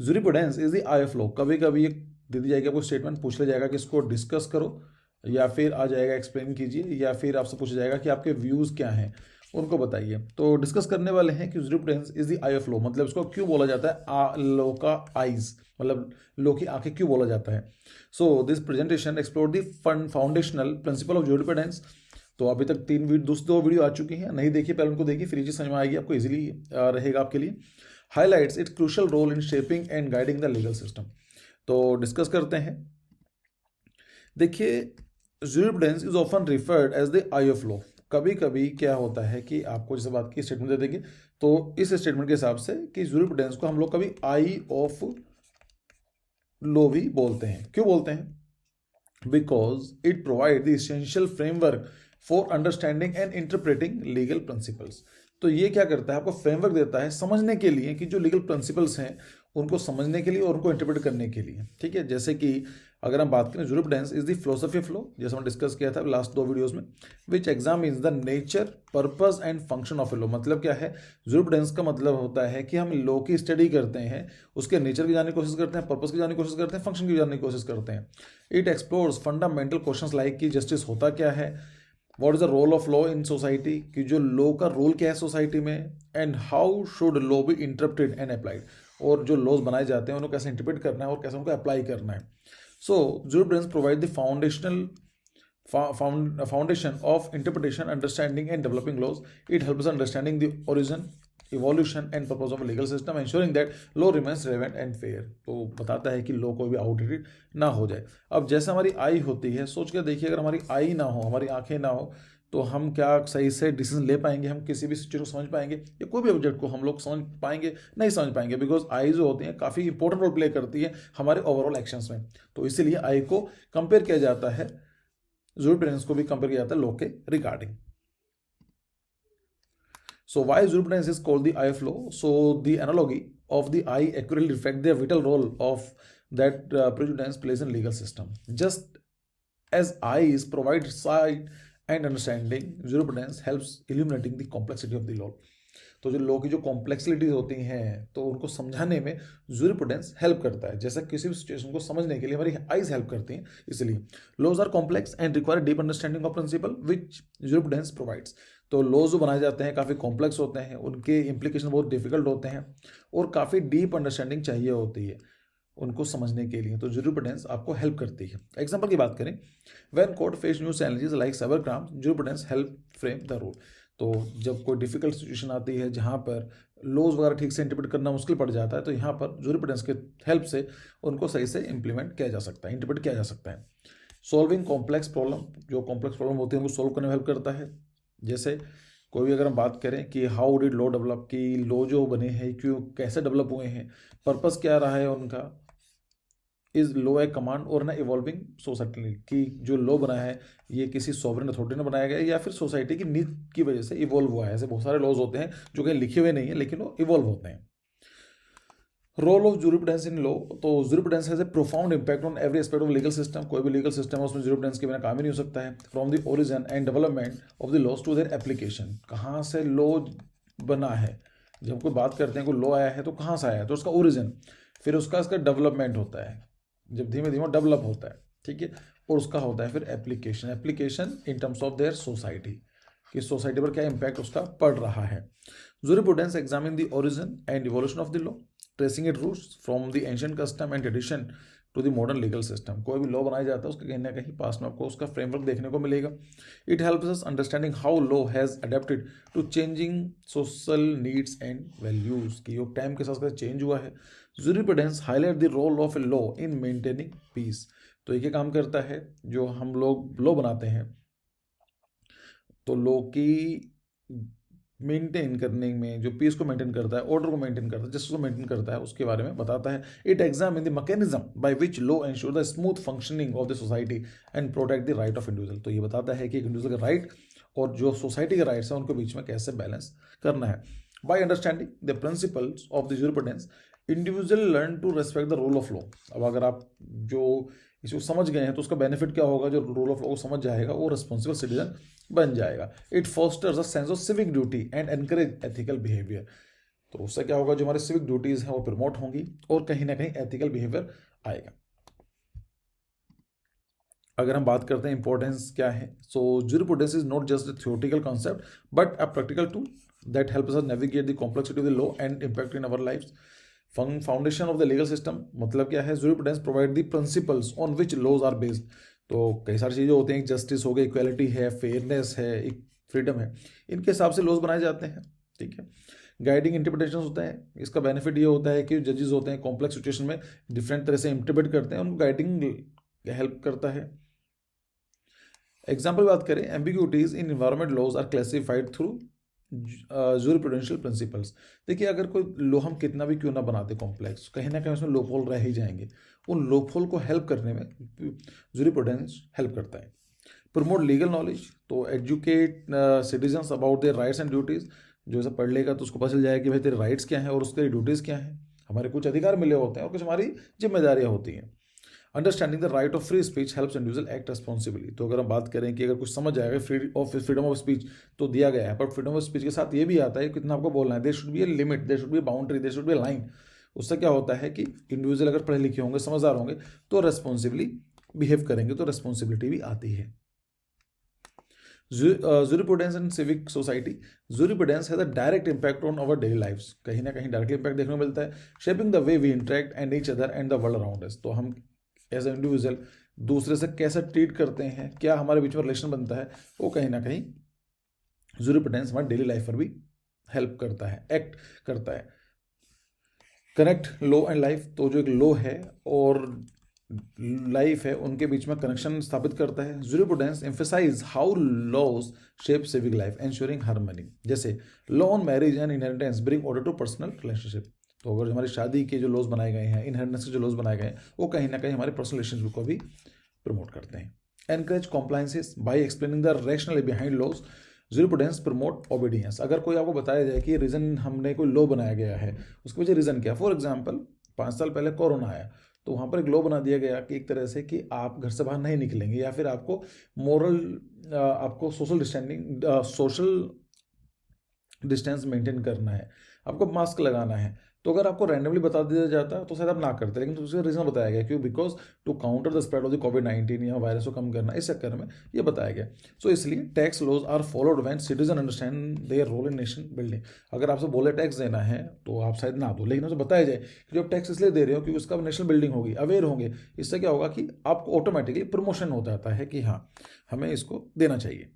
जूरिप्रूडेंस is the eye of law. कभी कभी ये दे दी जाएगी आपको स्टेटमेंट, पूछ लिया जाएगा कि इसको डिस्कस करो, या फिर आ जाएगा एक्सप्लेन कीजिए, या फिर आपसे पूछा जाएगा कि आपके व्यूज़ क्या हैं, उनको बताइए। तो डिस्कस करने वाले हैं कि jurisprudence is the eye of law, मतलब इसको क्यों बोला जाता है लॉ का आइज, मतलब लॉ की आंखें क्यों बोला जाता है। So this presentation explore the foundational principle of jurisprudence. तो अभी तक दो वीडियो आ चुकी हैं, नहीं देखिए पहले उनको देखिए, फिर ये चीज़ समझ में आएगी आपको, इजीली रहेगा आपके लिए। Highlights its crucial role in shaping and guiding the legal system. तो डिस्कस करते हैं। देखिए, jurisprudence is often referred as the eye of law. कभी कभी क्या होता है कि आपको जैसे बात की स्टेटमेंट दे देंगे, तो इस स्टेटमेंट के हिसाब से कि जूरिप्रूडेंस को हम लोग कभी आई ऑफ लॉ भी बोलते हैं। क्यों बोलते हैं? because it provides the essential framework for understanding and interpreting legal principles। तो ये क्या करता है, आपको फ्रेमवर्क देता है समझने के लिए कि जो लीगल प्रिंसिपल्स हैं उनको समझने के लिए और उनको इंटरप्रेट करने के लिए। ठीक है, जैसे कि अगर हम बात करें, jurisprudence is the philosophy of law, जैसे हमने डिस्कस किया था लास्ट दो वीडियोस में, which examines the nature, purpose and function of a law. मतलब क्या है, जूरिप्रूडेंस का मतलब होता है कि हम लॉ की स्टडी करते हैं, उसके नेचर की जानने की कोशिश करते हैं, पर्पस की जानने की कोशिश करते हैं, फंक्शन की जानने की कोशिश करते हैं। It explores fundamental questions like कि जस्टिस होता क्या है, what is the role of law in society, कि जो लॉ का रोल क्या है सोसाइटी में, and how should law be interpreted and applied, और जो लॉज बनाए जाते हैं उनको कैसे इंटरप्रेट करना है और कैसे उनको अप्लाई करना है। So jurisprudence provide the foundation of interpretation, understanding and developing laws. It helps us understanding the origin, evolution and purpose of a legal system, ensuring that law remains relevant and fair। तो बताता है कि law कोई भी outdated ना हो जाए। अब जैसे हमारी आई होती है, सोच कर देखिए, अगर हमारी आई ना हो, हमारी आंखें ना हो, तो हम क्या सही से डिसीजन ले पाएंगे, हम किसी भी सिचुएशन को समझ पाएंगे, या कोई भी ऑब्जेक्ट को हम लोग समझ पाएंगे? नहीं समझ पाएंगे, बिकॉज आई जो होती है काफ़ी इंपॉर्टेंट रोल प्ले करती है हमारे ओवरऑल एक्शंस में। तो इसीलिए आई को कंपेयर किया जाता है, जूरिप्रूडेंस को भी कंपेयर किया जाता है लॉ के regarding. So why jurisprudence is called the eye of law? So the analogy of the eye accurately reflects the vital role of that jurisprudence plays in legal system. Just as eyes provide sight and understanding, jurisprudence helps illuminating the complexity of the law. तो जो law की जो complexities होती हैं, तो उनको समझाने में जूरिप्रूडेंस हेल्प करता है। जैसा किसी भी सिचुएशन को समझने के लिए हमारी आइज हेल्प करती हैं, इसलिए laws are complex and require deep understanding of principle which jurisprudence provides. तो लॉज जो बनाए जाते हैं काफ़ी कॉम्प्लेक्स होते हैं, उनके इम्प्लीकेशन बहुत डिफिकल्ट होते हैं, और काफ़ी डीप अंडरस्टैंडिंग चाहिए होती है उनको समझने के लिए। तो जूरिप्रूडेंस आपको हेल्प करती है। एग्जांपल की बात करें, when court face new challenges like cyber crime, jurisprudence help frame the rule. तो जब कोई डिफिकल्ट सिचुएशन आती है जहाँ पर लॉज वगैरह ठीक से इंटरप्रेट करना मुश्किल पड़ जाता है, तो यहाँ पर जूरिप्रूडेंस के हेल्प से उनको सही से इंप्लीमेंट किया जा सकता है, इंटरप्रेट किया जा सकता है। सॉल्विंग कॉम्प्लेक्स प्रॉब्लम, जो कॉम्प्लेक्स प्रॉब्लम होती है उनको सॉल्व करने में हेल्प करता है। जैसे कोई भी अगर हम बात करें कि हाउ डिड लॉ डेवलप, कि लॉ जो बने हैं क्यों, कैसे डेवलप हुए हैं, पर्पस क्या रहा है उनका, इज लॉ ए कमांड और ना इवॉल्विंग सोसाइटी, कि जो लॉ बना है ये किसी सॉवरेन अथॉरिटी ने बनाया गया है या फिर सोसाइटी की नीड की वजह से इवॉल्व हुआ है। ऐसे बहुत सारे लॉज होते हैं जो कहीं लिखे हुए नहीं है लेकिन वो इवॉल्व होते हैं। Role of jurisprudence in law, तो jurisprudence has a profound impact on every aspect of legal system. कोई भी लीगल सिस्टम है उसमें जूरिप्रूडेंस के बिना काम ही नहीं हो सकता है। From the origin and development of the laws to their application, कहाँ से लॉ बना है, जब कोई बात करते हैं कोई लॉ आया है तो कहाँ से आया है, तो उसका ओरिजिन, फिर उसका इसका डेवलपमेंट होता है, जब धीमे धीमे डेवलप होता है, ठीक है, और उसका होता है फिर application, application in terms of their society, कि सोसाइटी पर क्या इंपैक्ट उसका पड़ रहा है। Jurisprudence examine the origin and evolution of the law, tracing it roots from the ancient custom and tradition to the modern legal system. कोई भी law बनाया जाता है उसके कहीं ना कहीं पास में आपको उसका फ्रेमवर्क देखने को मिलेगा। It helps us understanding how law has adapted to changing social needs and values, की वो टाइम के साथ चेंज हुआ है। Jurisprudence highlight the role of a law in maintaining peace. तो एक काम करता है, जो हम लोग लॉ बनाते हैं तो लॉ की मेंटेन करने में, जो पीस को मेंटेन करता है, ऑर्डर को मेंटेन करता है, जस्टिस को मेंटेन करता है, उसके बारे में बताता है। It examine the mechanism by which law ensure the smooth functioning of the society and protect the right of individual. तो ये बताता है कि एक इंडिविजुअल का राइट और जो सोसाइटी के राइट्स हैं उनके बीच में कैसे बैलेंस करना है। By understanding the principles of the jurisprudence, individual learn to respect the rule of law. अब अगर आप जो इसको समझ गए हैं तो उसका बेनिफिट क्या होगा, जो रूल ऑफ लॉ को समझ जाएगा वो रिस्पॉन्सिबल सिटीजन बन जाएगा। It fosters a sense of civic duty and encourage ethical behaviour. तो उससे क्या होगा, जो हमारी सिविक ड्यूटीज़ हैं वो प्रमोट होंगी और कहीं ना कहीं एथिकल बिहेवियर आएगा। अगर हम बात करते हैं इंपॉर्टेंस क्या है, so jurisprudence is not just a theoretical concept but a practical tool that helps us navigate the complexity of the law and impact in our lifes. Foundation of the legal system मतलब क्या है, jurisprudence provide the principles on which laws are based. तो कई सारी चीज़ें होती हैं, justice हो गई, इक्वालिटी है, फेयरनेस है, एक फ्रीडम है, इनके हिसाब से लॉज बनाए जाते हैं। ठीक है, गाइडिंग इंटरप्रिटेशन होता है, इसका बेनिफिट ये होता है कि जजेस होते हैं कॉम्प्लेक्स सिचुएशन में डिफरेंट तरह से इंटरप्रेट करते हैं, उनको गाइडिंग हेल्प करता है। एग्जाम्पल बात करें, ambiguities in environment laws are classified through jurisprudential principles. देखिए, अगर कोई लो हम कितना भी क्यों ना बनाते कॉम्प्लेक्स, कहीं ना कहीं उसमें लोपहोल रह ही जाएंगे। उन लोपहोल को हेल्प करने में जूरिप्रूडेंस हेल्प करता है। प्रमोट लीगल नॉलेज, तो educate citizens about their rights and duties. जो ऐसा पढ़ लेगा तो उसको पता चल जाएगा कि भाई तेरे राइट्स क्या हैं और उसके ड्यूटीज़ क्या हैं। हमारे कुछ अधिकार मिले होते हैं और कुछ हमारी जिम्मेदारियां होती हैं। Understanding the right of free speech helps individual act responsibly. तो अगर हम बात करें कि अगर कुछ समझ जाएगा फ्रीडम ऑफ स्पीच तो दिया गया है, पर फ्रीडम ऑफ स्पीच के साथ ये भी आता है कितना आपको बोलना है, there should be a limit, there should be a boundary, there should be a line. उससे क्या होता है कि इंडिविजुअल अगर पढ़े लिखे होंगे, समझदार होंगे, तो रेस्पॉन्सिबली बिहेव करेंगे, तो रेस्पॉन्सिबिलिटी भी आती है। Jurisprudence and civic society, jurisprudence has a direct impact on our daily lifes. कहीं ना कहीं डायरेक्ट इम्पैक्ट देखने को मिलता है, shaping the way we interact and each other and the world around us. तो हम एज ए इंडिविजुअल दूसरे से कैसे ट्रीट करते हैं, क्या हमारे बीच में रिलेशन बनता है, वो कहीं ना कहीं जूरिप्रूडेंस हमारी डेली लाइफ पर भी हेल्प करता है, एक्ट करता है। कनेक्ट लॉ एंड लाइफ, तो जो एक लॉ है और लाइफ है उनके बीच में कनेक्शन स्थापित करता है। Jurisprudence emphasise how laws shape civic life ensuring harmony. जैसे law on marriage and inheritance bring order to personal relationship. तो अगर हमारी शादी के जो लॉज बनाए गए हैं, इनहेरिटेंस के जो लॉज बनाए गए हैं, वो कहीं ना कहीं हमारे पर्सनल रिलेशनशिप को भी प्रमोट करते हैं। Encourage compliances by explaining the rational behind laws. Jurisprudence promote obedience. अगर कोई आपको बताया जाए कि रीजन हमने कोई लॉ बनाया गया है, उसके पीछे रीजन क्या, फॉर एग्जाम्पल 5 साल पहले कोरोना आया, तो वहाँ पर एक लॉ बना दिया गया कि एक तरह से कि आप घर से बाहर नहीं निकलेंगे, या फिर आपको आपको सोशल डिस्टेंस मेंटेन करना है, आपको मास्क लगाना है। तो अगर आपको रैंडमली बता दिया जाता तो शायद आप ना करते, लेकिन उसका रीजन बताया गया क्यों, because to counter the spread of the कोविड-19 या वायरस को कम करना, इस चक्कर में ये बताया गया। सो इसलिए tax laws are followed when citizen understand their role in nation building. अगर आपसे बोले टैक्स देना है तो आप शायद ना दो, लेकिन उसे बताया जाए कि जो आप टैक्स इसलिए दे रहे हो क्योंकि उसका नेशनल बिल्डिंग होगी, अवेयर होंगे। इससे क्या होगा कि आपको ऑटोमेटिकली प्रमोशन हो जाता है कि हाँ, हमें इसको देना चाहिए।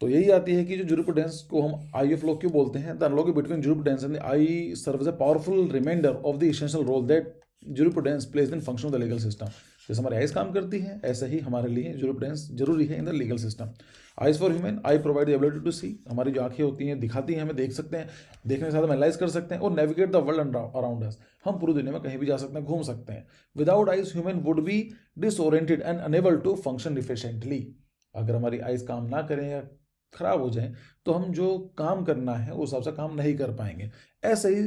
तो यही आती है कि जो जूरिप्रूडेंस को हम आई ऑफ लॉ क्यों बोलते हैं। The analogy between jurisprudence and the eye serve as a powerful reminder of the essential role that jurisprudence plays in function of the legal system. जैसे हमारे आइज काम करती है, ऐसे ही हमारे लिए जूरिप्रूडेंस जरूरी है in the legal system. Eyes for human, eye provide the ability to see. हमारी जो आंखें होती हैं दिखाती हैं, हमें देख सकते हैं, देखने के साथ हम एनालाइज कर सकते हैं और नेविगेट द वर्ल्ड अराउंड अस। हम पूरी दुनिया में कहीं भी जा सकते हैं, घूम सकते हैं। Without eyes human would be disoriented and unable to function efficiently. अगर हमारी आइज काम ना करें या खराब हो जाए तो हम जो काम करना है उस हिसाब से काम नहीं कर पाएंगे। ऐसे ही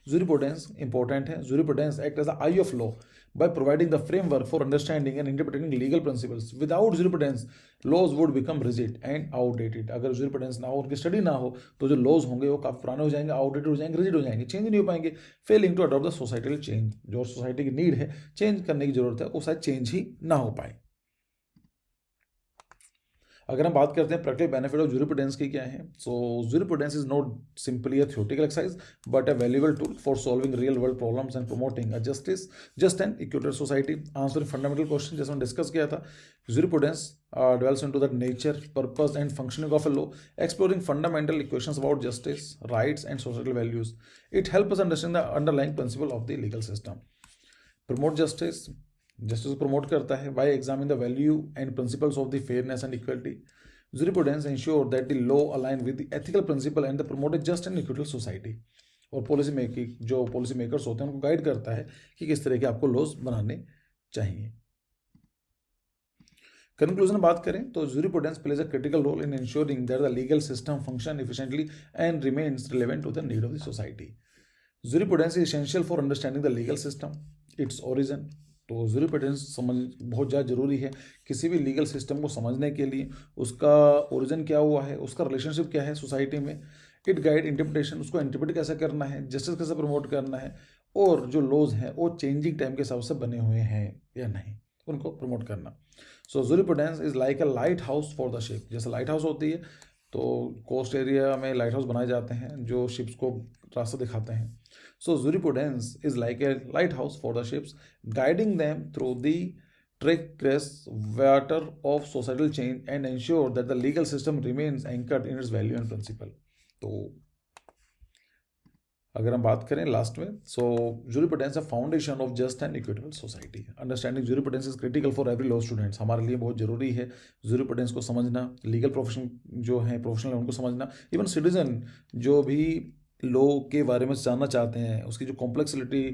जूरिप्रूडेंस इंपॉर्टेंट है। Jurisprudence act as eye of law by providing the framework for understanding and interpreting legal principles. Without jurisprudence, laws would become rigid and outdated. अगर jurisprudence ना हो, उनकी स्टडी ना हो, तो जो लॉज होंगे वो काफी पुराने हो जाएंगे, आउटडेटेड हो जाएंगे, रिजिड हो जाएंगे, चेंज नहीं हो पाएंगे। Failing to adopt the societal change, जो सोसाइटी की नीड है, चेंज करने की जरूरत है, वो शायद चेंज ही ना हो पाए। अगर हम बात करते हैं प्रैक्टिकल बेनिफिट ऑफ जूरिप्रूडेंस की क्या है, so jurisprudence is not simply a theoretical exercise but a valuable tool for solving real world problems and promoting a just and equitable society. Answering fundamental question जैसे हमने डिस्कस किया था, jurisprudence dwells into the nature, purpose and functioning of a law, exploring fundamental questions about justice, rights and social values. It helps us understand the underlying principle of the legal system. Promote justice, justice को promote करता है by examine the value and principles of the fairness and equality. Jurisprudence ensure that the law align with the ethical principle and the promote just and equitable society. और policy making, जो policy makers होते हैं उनको guide करता है कि किस तरह के आपको लॉज बनाने चाहिए। कंक्लूजन बात करें तो jurisprudence plays a critical role in ensuring that the legal system function efficiently and remains relevant to the need of the society. Jurisprudence is essential for understanding the legal system, its origin. तो jurisprudence समझ बहुत ज़्यादा जरूरी है किसी भी legal system को समझने के लिए। उसका ओरिजिन क्या हुआ है, उसका रिलेशनशिप क्या है सोसाइटी में, इट गाइड इंटरप्रिटेशन, उसको इंटरप्रेट कैसे करना है, जस्टिस कैसे प्रमोट करना है, और जो लॉज हैं वो चेंजिंग टाइम के हिसाब से बने हुए हैं या नहीं, उनको प्रमोट करना। So jurisprudence is like a lighthouse for the ship. जैसे लाइट हाउस होती है तो कोस्ट एरिया में लाइट हाउस बनाए जाते हैं जो शिप्स को रास्ता दिखाते हैं। So jurisprudence is like a lighthouse for the ships, guiding them through the treacherous water of societal change and ensure that the legal system remains anchored in its value and principle। तो अगर हम बात करें last में, so jurisprudence a foundation of just and equitable society. Understanding jurisprudence is critical for every law students. हमारे लिए बहुत जरूरी है जूरिस्प्रूडेंस को समझना, लीगल प्रोफेशन जो है प्रोफेशनल है उनको समझना, इवन सिटीजन जो भी लॉ के बारे में जानना चाहते हैं, उसकी जो कॉम्प्लेक्सिटी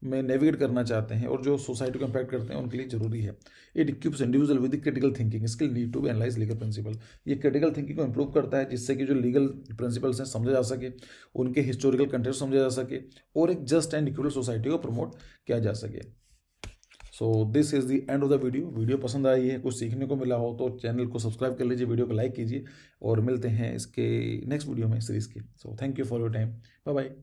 में नेविगेट करना चाहते हैं और जो सोसाइटी को इम्पैक्ट करते हैं उनके लिए जरूरी है। It equips individual with critical thinking skill need to be analyse legal principle. ये क्रिटिकल थिंकिंग को इंप्रूव करता है जिससे कि जो लीगल प्रिंसिपल्स हैं समझा जा सके, उनके हिस्टोरिकल कंटेक्स्ट समझा जा सके और एक जस्ट एंड इक्वल सोसाइटी को प्रमोट किया जा सके। So this is the end of the video. Video पसंद आई है, कुछ सीखने को मिला हो तो चैनल को सब्सक्राइब कर लीजिए, वीडियो को लाइक कीजिए और मिलते हैं इसके नेक्स्ट वीडियो में सीरीज़ की। So thank you for your time, bye bye.